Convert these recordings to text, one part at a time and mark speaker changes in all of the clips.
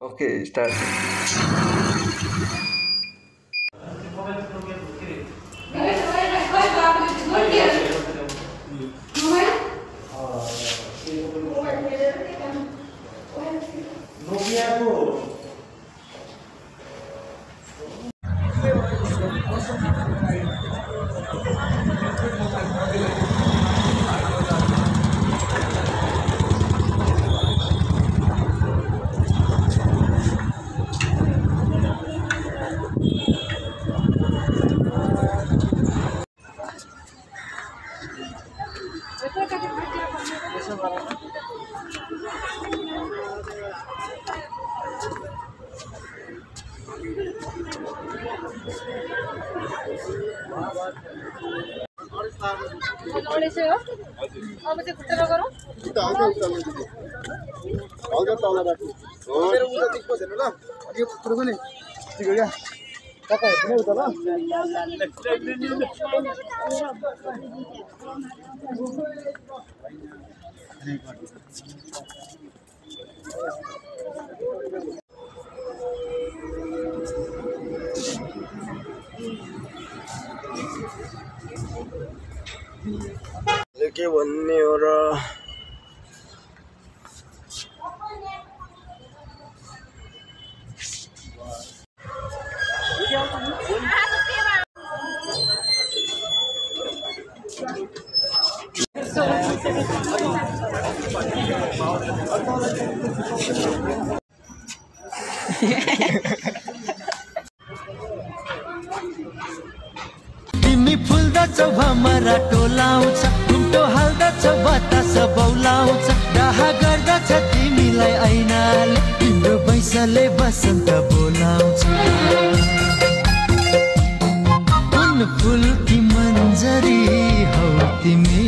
Speaker 1: Okay start के भन्ने हो र
Speaker 2: तिमी फुल्दछौ भमरा टोलाउँछ घुम्टो हाल्दछौ बतास बौलाउँछ डाहा गर्दछ तिमीलाई ऐनाले तिम्रो बैसले बसन्त बोलाउँछ कुन फुलकी मन्जरी हौ तिमी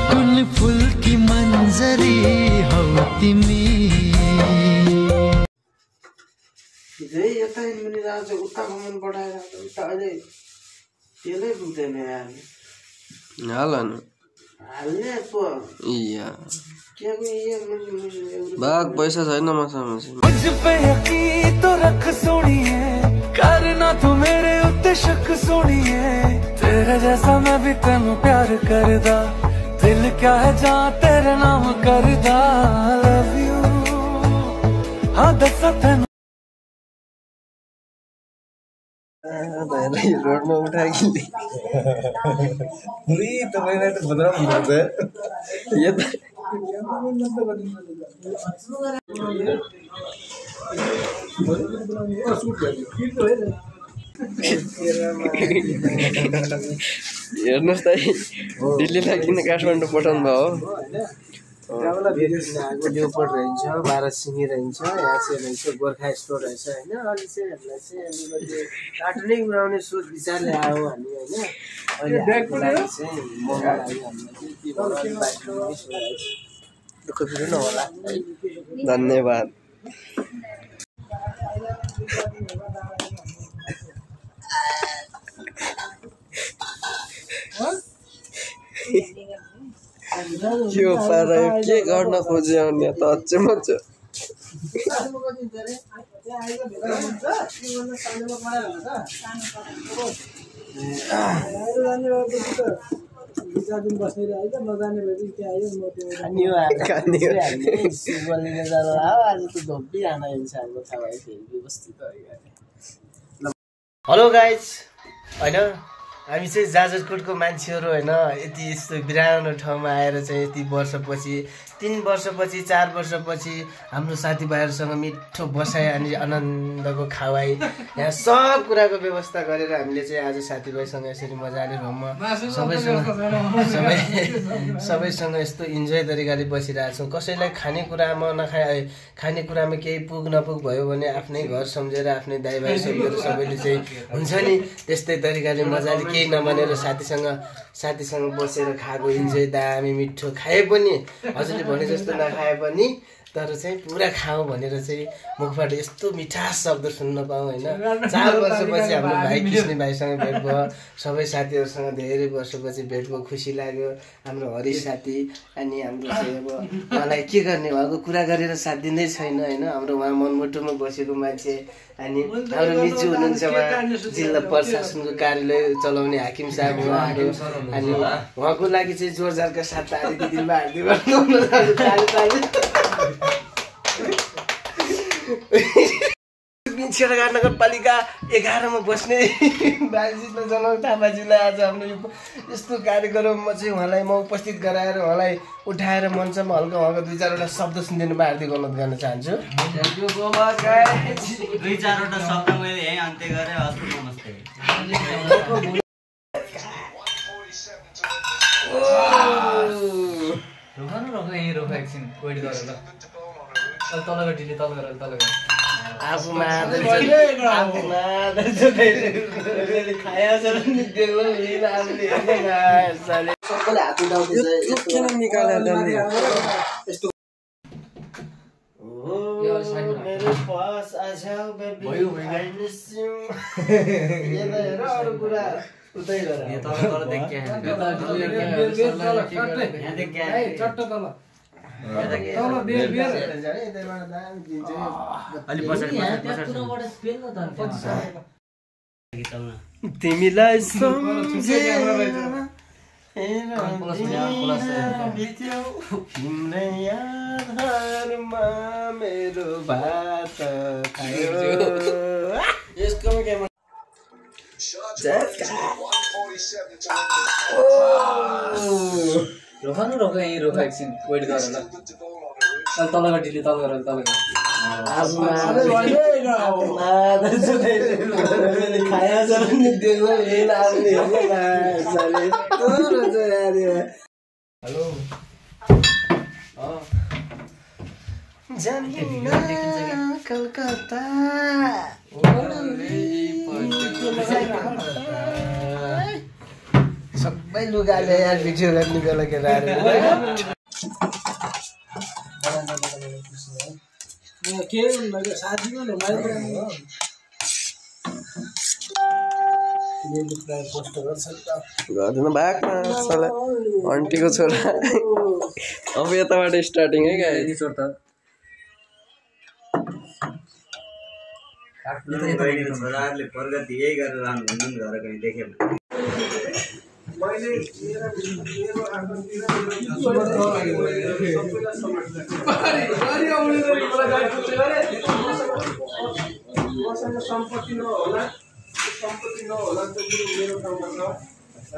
Speaker 2: कुन फुलकी मन्जरी हौ तिमी
Speaker 1: यता मुनि राजा उता घुमन बढाएर उता अहिले त्यसले पुग्दैन यार हाल्नु हाल्ने पो इया के बाग पैसा छैन मसँग
Speaker 2: मुझ पे यकीन तो रख सोनिए करना तू मेरे उत्ते शक सोनिए तेरे जैसा मैं भी तेनू प्यार करदा दिल क्या है जहाँ तेरे नाम करदा लव यू हाँ दसा तेनू
Speaker 1: रोड में उठा के पूरी तपाईलाई त बदनाम हुनुहुन्छ यो त हेर्नुस् त दिल्लीलाई किन काठमाडौँ पठाउनु भयो न्युपोर्ट रहन्छ बारासिङी रहन्छ यहाँ चाहिँ रहन्छ गोर्खा स्टोर रहेछ होइन अलि चाहिँ हामीलाई चाहिँ अलिकति कार्टुनै उडाउने सोच विचारले आयो हामी होइन अहिले चाहिँ महँगो लाग्यो हामीलाई चाहिँ दुःख फिर्नु नहोला है धन्यवाद यो पारा के गर्न खोज्यो भने त अचम्म छ
Speaker 3: हेलो गाइज होइन हामी चाहिँ जाजरकोटको मान्छेहरू होइन यति यस्तो बिरानो ठाउँमा आएर चाहिँ यति वर्षपछि 3 वर्षपछि 4 वर्षपछि हाम्रो साथीभाइहरूसँग मिठो बसाइ अनि आनन्दको खावाई यहाँ सब कुराको व्यवस्था गरेर हामीले चाहिँ आज साथीभाइसँग यसरी मजाले रुममा सबैसँग यस्तो इन्जोय तरिकाले बसिरहेको छौँ। कसैलाई खानेकुरामा खानेकुरामा केही पुग नपुग भयो भने आफ्नै घर सम्झेर आफ्नै दाइभाइ सम्झेर सबैले चाहिँ हुन्छ नि त्यस्तै तरिकाले मजाले केही नबनेर साथीसँग बसेर खाएको इन्जोय दामी मिठो खाए पनि हजुरले भने जस्तो नखाए पनि तर चाहिँ पुरा खाउँ भनेर चाहिँ मुखबाट यस्तो मिठास शब्द सुन्न पाऊँ होइन। 4 वर्षपछि हाम्रो भाइ कृष्ण भाइसँग भेट भयो, सबै साथीहरूसँग धेरै वर्षपछि भेट भयो, खुसी लाग्यो। हाम्रो हरिश साथी अनि हाम्रो चाहिँ अब उहाँलाई के गर्ने, उहाँको कुरा गरेर साथ दिँदै छैन होइन। हाम्रो उहाँ मनमुटुमा बसेको मान्छे अनि हाम्रो मिजु हुनुहुन्छ, उहाँ जिल्ला प्रशासनको कार्यालय चलाउने हाकिम साहब उहाँहरू। अनि उहाँको लागि चाहिँ जोरजारका साथ ताली दिदीमा हार्दिक छेडाघाट नगरपालिका 11 मा बस्ने बालजीलाई जनक थापाजीलाई आज हाम्रो यस्तो कार्यक्रममा चाहिँ उहाँलाई म उपस्थित गराएर उहाँलाई उठाएर मञ्चमा हल्का उहाँको 2-4 वटा शब्द सुनिदिनुमा हार्दिक अनुरोध गर्न चाहन्छु।
Speaker 4: 2-4 वटा शब्द मैले यही अन्त्य गरेँ। हस् नमस्ते।
Speaker 5: रोका यहीँ रोका एकछिन वेट गरेर ल। तल ढिले तल गरेर तल गरेर
Speaker 3: आफूमा तिमीलाई तिम्रै यादहरूमा मेरो भात खायो।
Speaker 5: रोका यहीँ रोका एकछिन वेट गरेर ल। तल ढिले तल गरेर तल गरेर
Speaker 3: हेलो कलकत्ता सबै लुगाले यार भिडियो गर्नेको लागि
Speaker 6: गर्दैन भएको आन्टीको छोरा। अब यताबाट स्टार्टिङ है क्या
Speaker 4: छोराहरूले प्रगति यही गरेर राम्रो हुनु घर कहीँ देखेँ
Speaker 1: सम्पत्ति नहोला मेरो ठाउँमा छ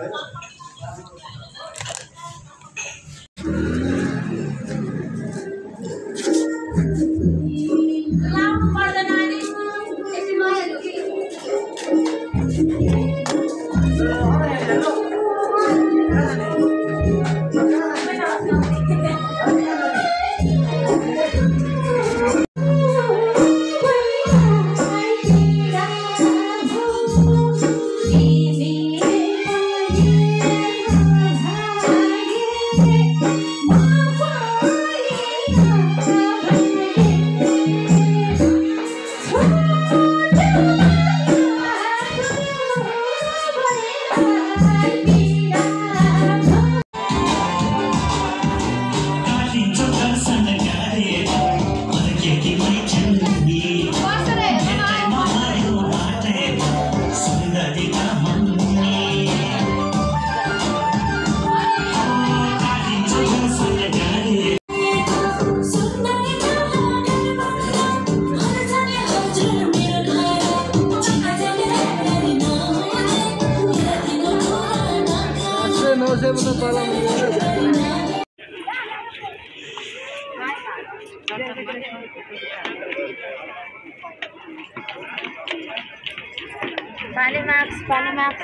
Speaker 7: Funny Max.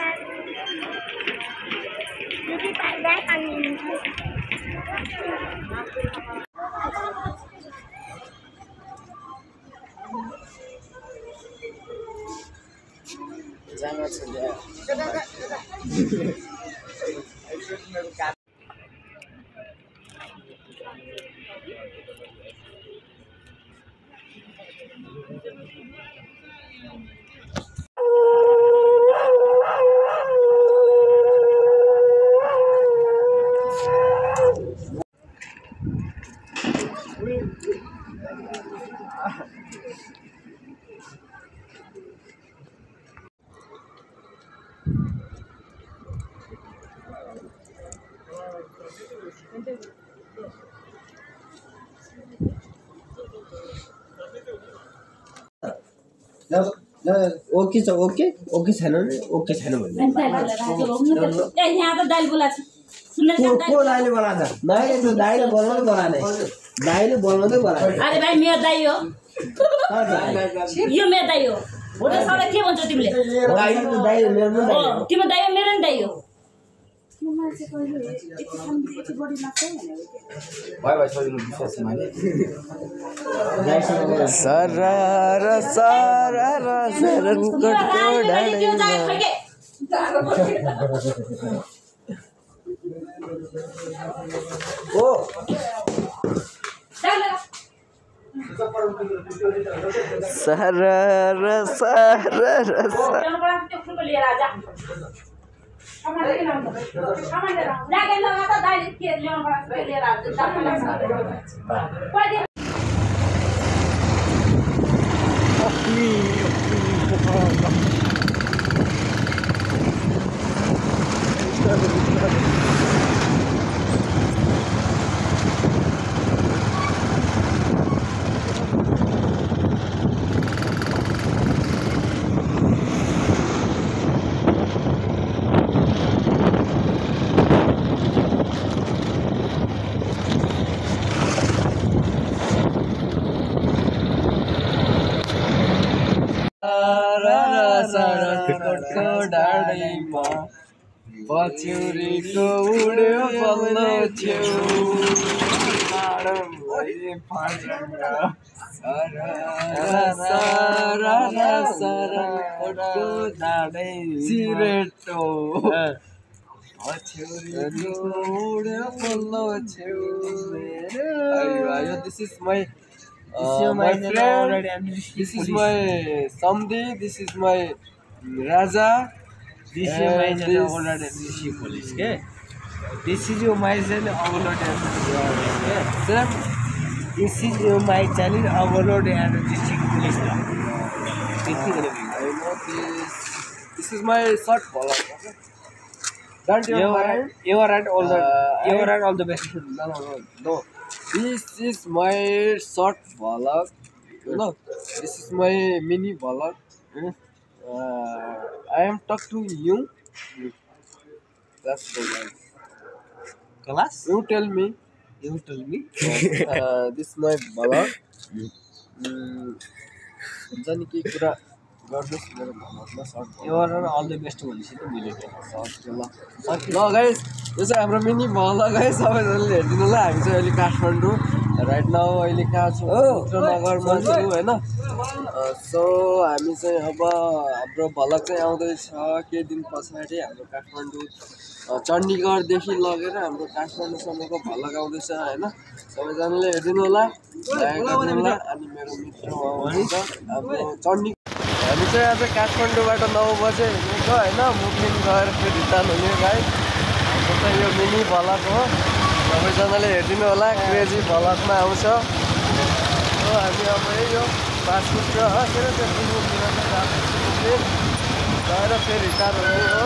Speaker 1: ओके छ ओके ओके छैन भने ओके छैन भन्ने
Speaker 7: यहाँ त दाइल बोला छ
Speaker 1: को दाइले बोलाछ दाइले त दाइले बोलाउँदै बोलाने दाइले बोलाउँदै बोलाने
Speaker 7: अरे भाइ मेरो दाइ हो यो मेरो दाइ हो हो त सबै के भन्छौ तिमीले
Speaker 1: दाइले त दाइले मेरो पनि दाइ हो
Speaker 7: तिम्रो दाइ हो मेरो नि दाइ हो
Speaker 6: डाँडैमा पछ्यौरीको उड्यो बल्लो छेउ सिरेटो पछ्यौरीको उड्यो बल्लो छेउ this is my my friend, this is my Samdi, this is my Raja.
Speaker 1: This is my channel overload NCC police के This is my channel overload NCC
Speaker 6: Sir,
Speaker 1: This is my channel overload NCC police
Speaker 6: I know this. This is my short follow. Don't you mind?
Speaker 1: You are at all the best.
Speaker 6: No. This is my short vlog. No, this is my mini vlog. I am talk to you. That's the
Speaker 1: Class?
Speaker 6: You tell me. This is my vlog. जानी के कुरा गर्नुस् मेरो भ्लगमा short
Speaker 1: You are at all the best भनेपछि त मिलेको
Speaker 6: ल guys यो चाहिँ हाम्रो मिनी भ्लग है सबैजनाले हेरिदिनु ल हामी चाहिँ अहिले काठमाडौँ राइट नाउ अहिले कहाँ छौँ मित्रनगरमा छौँ होइन सो हामी चाहिँ अब हाम्रो भ्लग चाहिँ आउँदैछ केही दिन पछाडि हाम्रो काठमाडौँ चण्डीगढदेखि लगेर हाम्रो काठमाडौँसम्मको भ्लग आउँदैछ होइन सबैजनाले हेरिदिनु होला अनि मेरो मित्र हुनुहुन्छ हाम्रो चण्डी हामी चाहिँ आज काठमाडौँबाट 9 बजे हिँडेको होइन मुक्लिन गएर फेरि रिटर्न हुने गाई हाम्रो चाहिँ यो मिनी भ्लग हो सबैजनाले हेरिदिनु होला क्रेजी भ्लगमा आउँछ हो हामी अब यो फास्टफुड र के अरे त्यो मुक्लिन गएर फेरि रिटर्न हुने हो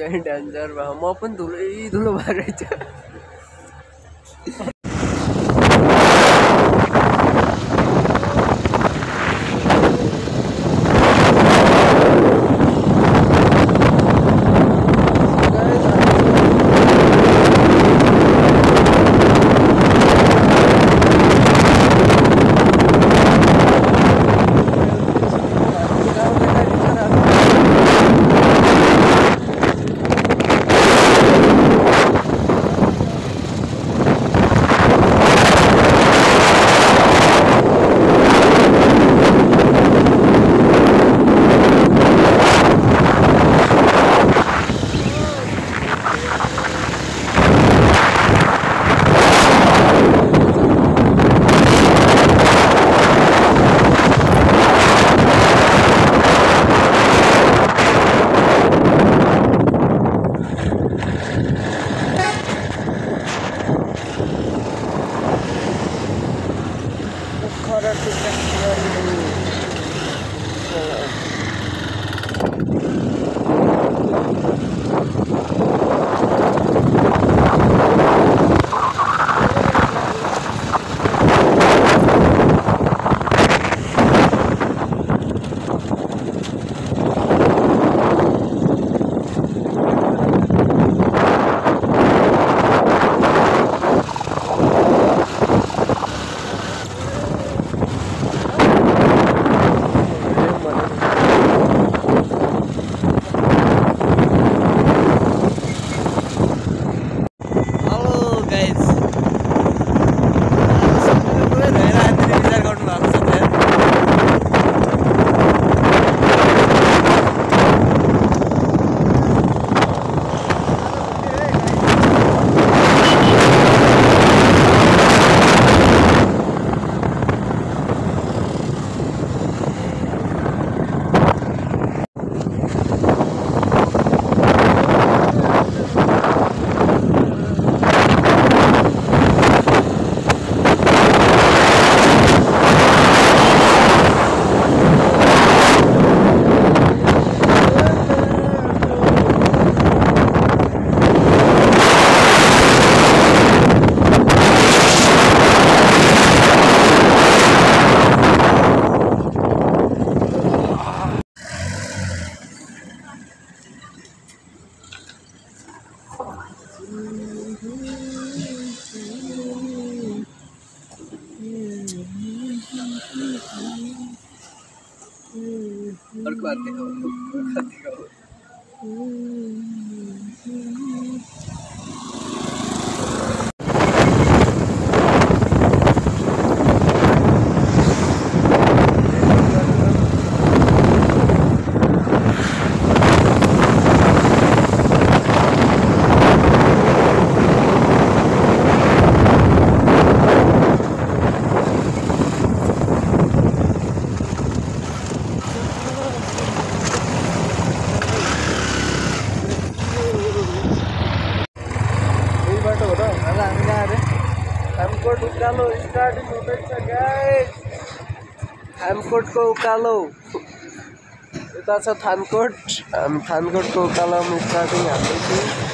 Speaker 6: चाहिँ डेन्जर भयो म पनि धुलो भएर रहेछ अर्को हात देखाऊ उकालो स्टार्टिङ हुँदैछ गाइस थानकोटको उकालो यता छ थानकोट हामी थानकोटको उकालोमा स्टार्टिङ हाल्दैछु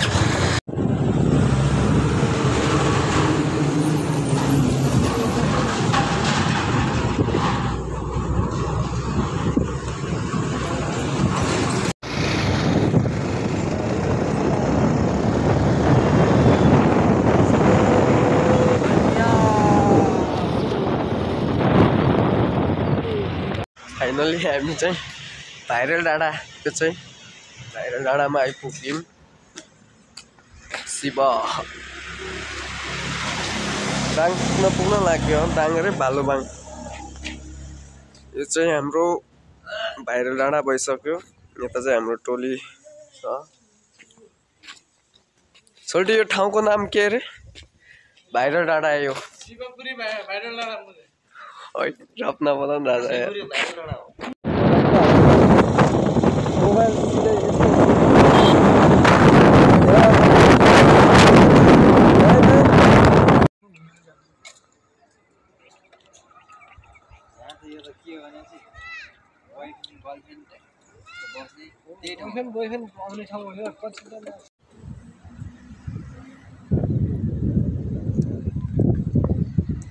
Speaker 6: फाइनली हामी चाहिँ भाइरल डाँडाको चाहिँ भाइरल डाँडामा आइपुग्यौँ शिव दाङ पुग्न लाग्यो दाङ र भालुबाङ यो चाहिँ हाम्रो भाइरल डाँडा भइसक्यो यता चाहिँ हाम्रो टोली छ छोटी यो ठाउँको नाम के अरे भाइरल डाँडा यो
Speaker 5: शिवपुरी भाइरल डाँडा
Speaker 6: रत्न बदन राजा बोयफ्रेन्ड आउने ठाउँ हो कन्सिडर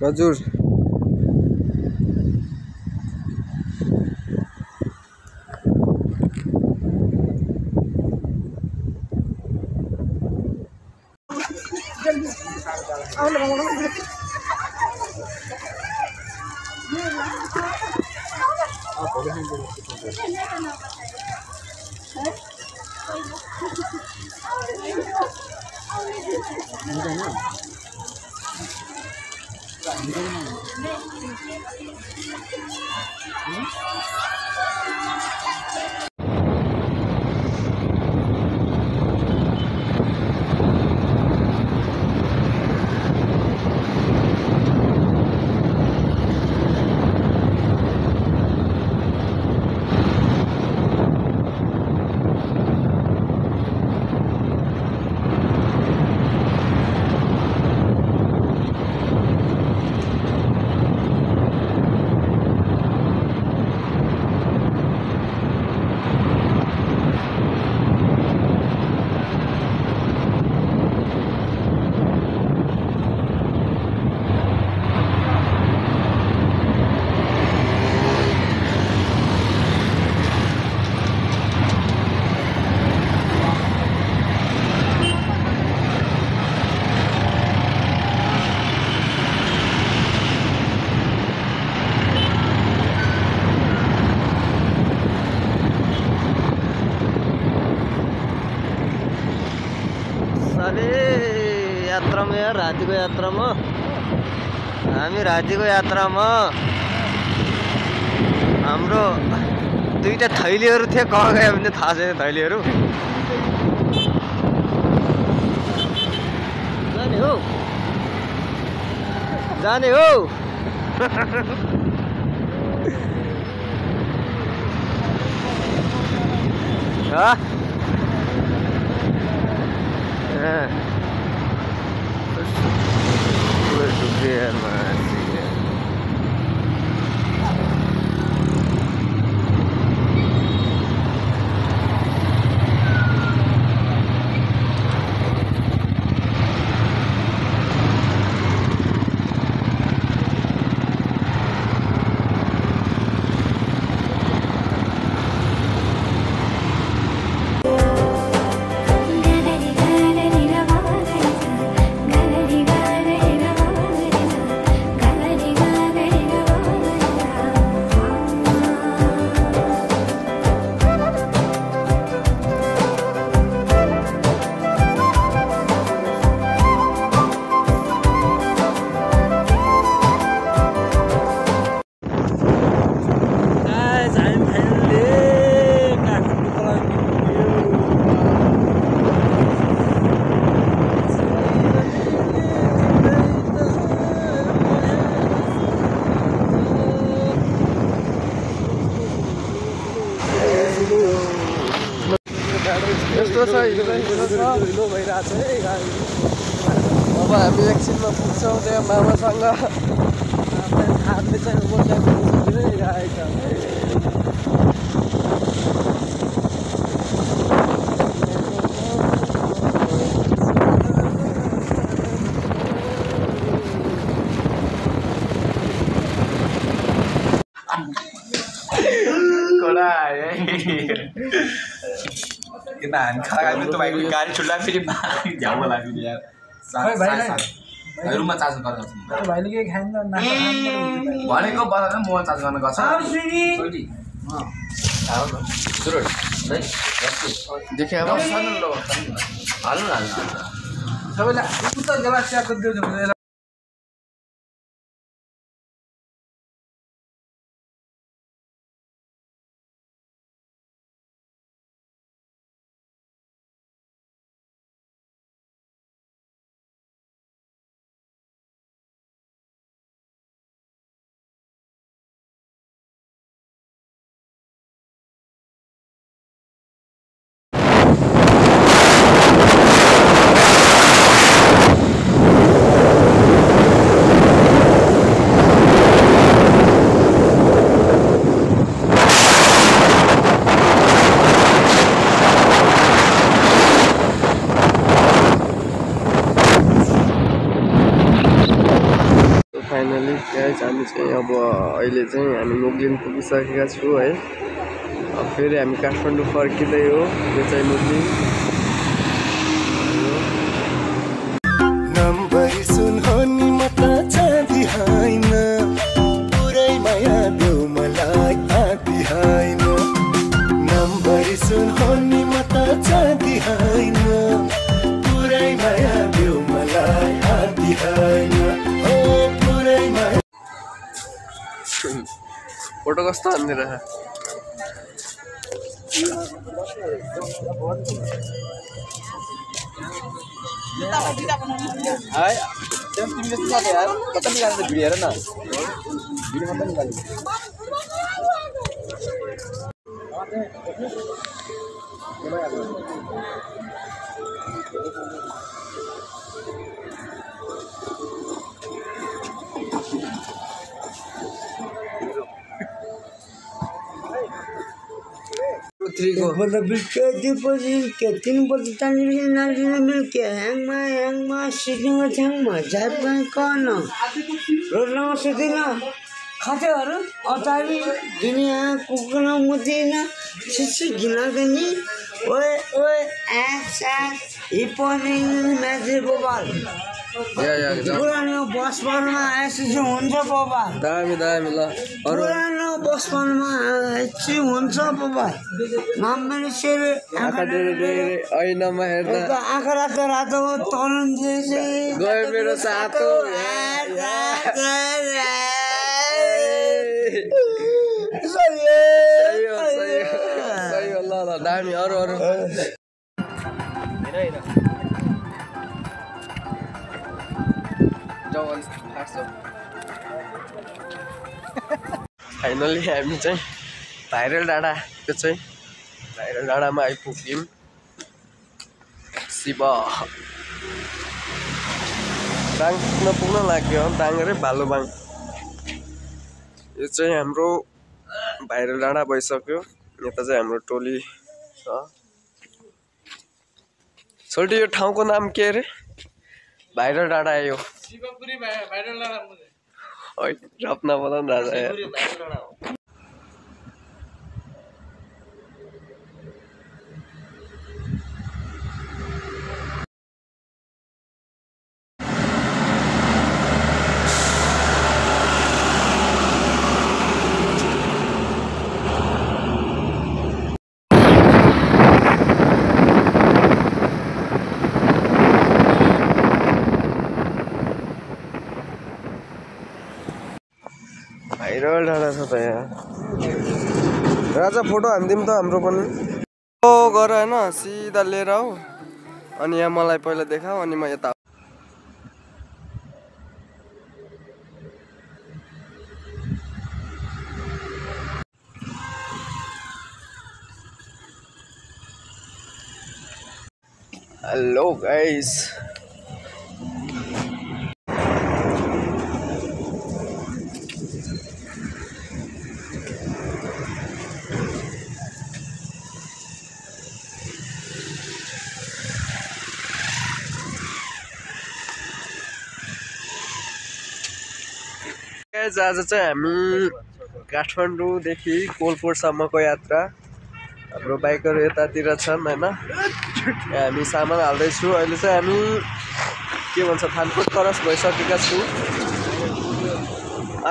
Speaker 6: हजुर
Speaker 3: यात्रामा यार रातिको यात्रामा हामी रातिको यात्रामा हाम्रो दुईटा थैलीहरू थिए कहाँ गयो भने थाहा छैन थैलीहरू जाने हो
Speaker 6: यस्तो छ हिलो भइरहेको छ है गाडी अब हामी एकछिनमा पुग्छौँ त्यहाँ मामासँग हातले चाहिँ बसाइरहेको
Speaker 8: kita kalau itu baik kali sudah film jauh lagi dia rumah charge गर्न गर्छ
Speaker 5: भाइले के खान्छ
Speaker 8: भनेको बजारमा मोबाइल चार्ज गर्न गर्छ सुरु देखे अब हाल्नु न
Speaker 5: सबैलाई उत्तर ग्यालेक्सीको दियो
Speaker 6: फाइनली गाइस हामी चाहिँ अब अहिले चाहिँ हामी मुगलिन पुगिसकेका छु है। अब फेरि हामी काठमाडौँ फर्किँदै हो। यो चाहिँ मुगलिन
Speaker 2: नम्बरी सुन हो नि म त चाहन्थी हैन पुरै माया देऊ मलाई आँती हैन नम्बरी सुन हो नि म त चाहन्थी हैन पुरै माया देऊ मलाई आँती हैन ओ पुरै माया
Speaker 6: फोटो कस्तो हान्दै रहेछ
Speaker 8: हाय जब तुमने सुना था यार पता नहीं कहाँ से वीडियो है ना वीडियो मतलब निकाली
Speaker 9: खातेहरू अतारी दुनियाँ कुकुर मुदिन सिसी घिनागनी ओए ओए हिपनी म्याजे बोबाल पुरानो बसपनमा आएपछि हुन्छ बोबाल
Speaker 6: दामी दामी ल अरु
Speaker 9: पुरानो बसपनमा आएपछि हुन्छ बोबाल नम्बरी सेरे
Speaker 6: आँखा डेरे डेरे ऐनामा हेर्दा
Speaker 9: आँखा रातो रातो तरुण जैसे
Speaker 6: गयो मेरो सातो सही हो ल दामी अरु अरु फाइनली हामी चाहिँ भाइरल डाँडा त्यो चाहिँ भाइरल डाँडामा आइपुग्यौँ। शिव दाङ पुग्न लाग्यो दाङ रे भालुबाङ यो चाहिँ हाम्रो भाइरल डाँडा भइसक्यो। यता चाहिँ हाम्रो टोली छ। छोटी यो ठाउँको नाम के अरे भाइरल डाँडा आयो
Speaker 5: शिवपुरी भाइरल डाँडा
Speaker 6: रप्ना बोला राजा यार भाइरल डाँडा छ त यहाँ राजा फोटो हान्दिउँ त हाम्रो पनि ओ गर हैन सिधा लिएर आऊ अनि यहाँ मलाई पहिला देखाऊ अनि म यता हेलो गाइस आज चाहिँ हामी काठमाडौँदेखि कोलपोटसम्मको यात्रा हाम्रो बाइकहरू यतातिर छन् हैन हामी सामान हाल्दैछु। अहिले चाहिँ हामी के भन्छ थानकोट क्रस भइसकेका छौँ।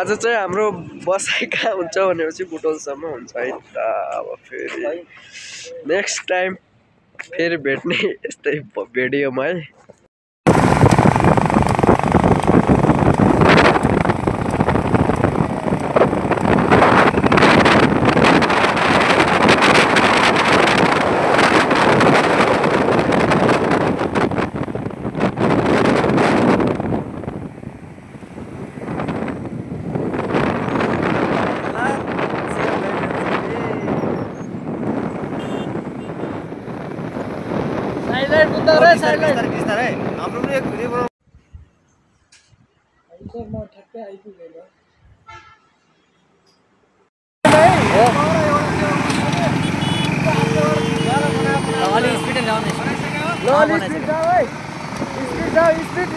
Speaker 6: आज चाहिँ हाम्रो बसाइ कहाँ हुन्छ भनेपछि बुटोलसम्म हुन्छ है त। अब फेरि नेक्स्ट टाइम फेरि भेट्ने यस्तै भिडियोमा है। स्पीड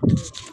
Speaker 6: है